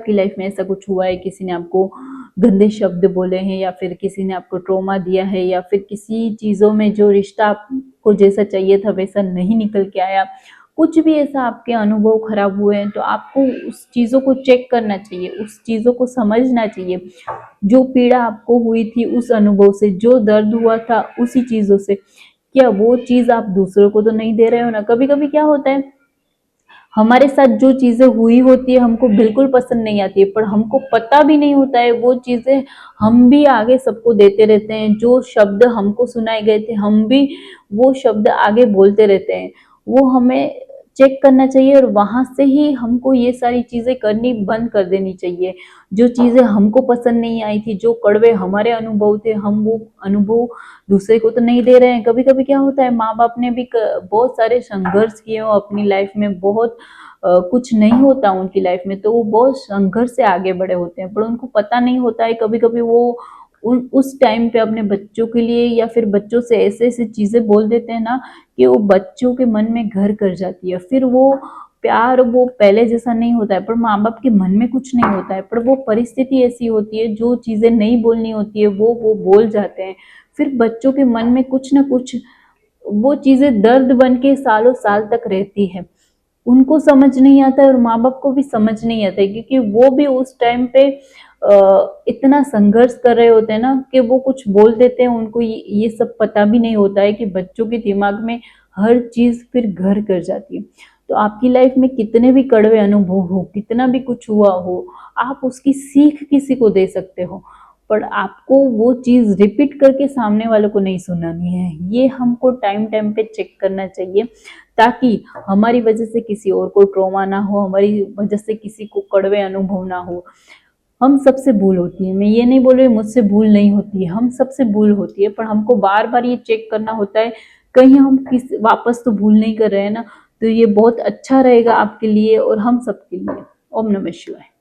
आपकी लाइफ में ऐसा कुछ हुआ है, किसी ने आपको गंदे शब्द बोले हैं, या फिर किसी ने आपको ट्रॉमा दिया है, या फिर किसी चीज़ों में जो रिश्ता आपको जैसा चाहिए था वैसा नहीं निकल के आया, कुछ भी ऐसा आपके अनुभव खराब हुए हैं, तो आपको उस चीज़ों को चेक करना चाहिए, उस चीज़ों को समझना चाहिए। जो पीड़ा आपको हुई थी उस अनुभव से, जो दर्द हुआ था उसी चीज़ों से, क्या वो चीज़ आप दूसरों को तो नहीं दे रहे हो ना। कभी कभी क्या होता है, हमारे साथ जो चीजें हुई होती है हमको बिल्कुल पसंद नहीं आती है, पर हमको पता भी नहीं होता है वो चीजें हम भी आगे सबको देते रहते हैं। जो शब्द हमको सुनाए गए थे हम भी वो शब्द आगे बोलते रहते हैं। वो हमें चेक करना चाहिए और वहां से ही हमको ये सारी चीजें करनी बंद कर देनी चाहिए। जो चीजें हमको पसंद नहीं आई थी, जो कड़वे हमारे अनुभव थे, हम वो अनुभव दूसरे को तो नहीं दे रहे हैं। कभी कभी क्या होता है, माँ बाप ने भी बहुत सारे संघर्ष किए हो अपनी लाइफ में, बहुत कुछ नहीं होता उनकी लाइफ में, तो वो बहुत संघर्ष से आगे बढ़े होते हैं, पर उनको पता नहीं होता है। कभी कभी वो उस टाइम पे अपने बच्चों के लिए या फिर बच्चों से ऐसे ऐसी चीजें बोल देते हैं ना कि वो बच्चों के मन में घर कर जाती है। फिर वो प्यार वो पहले जैसा नहीं होता है, पर माँ बाप के मन में कुछ नहीं होता है, पर वो परिस्थिति ऐसी होती है, जो चीजें नहीं बोलनी होती है वो बोल जाते हैं। फिर बच्चों के मन में कुछ ना कुछ वो चीजें दर्द बन के सालों साल तक रहती है। उनको समझ नहीं आता है और माँ बाप को भी समझ नहीं आता है, क्योंकि वो भी उस टाइम पे इतना संघर्ष कर रहे होते हैं ना कि वो कुछ बोल देते हैं। उनको ये सब पता भी नहीं होता है कि बच्चों के दिमाग में हर चीज फिर घर कर जाती है। तो आपकी लाइफ में कितने भी कड़वे अनुभव हो, कितना भी कुछ हुआ हो, आप उसकी सीख किसी को दे सकते हो, पर आपको वो चीज रिपीट करके सामने वालों को नहीं सुनानी है। ये हमको टाइम टाइम पे चेक करना चाहिए, ताकि हमारी वजह से किसी और को ट्रॉमा ना हो, हमारी वजह से किसी को कड़वे अनुभव ना हो। हम सबसे भूल होती है, मैं ये नहीं बोल रही मुझसे भूल नहीं होती है, हम सबसे भूल होती है, पर हमको बार बार ये चेक करना होता है कहीं हम किस वापस तो भूल नहीं कर रहे हैं ना। तो ये बहुत अच्छा रहेगा आपके लिए और हम सबके लिए। ओम नमः शिवाय।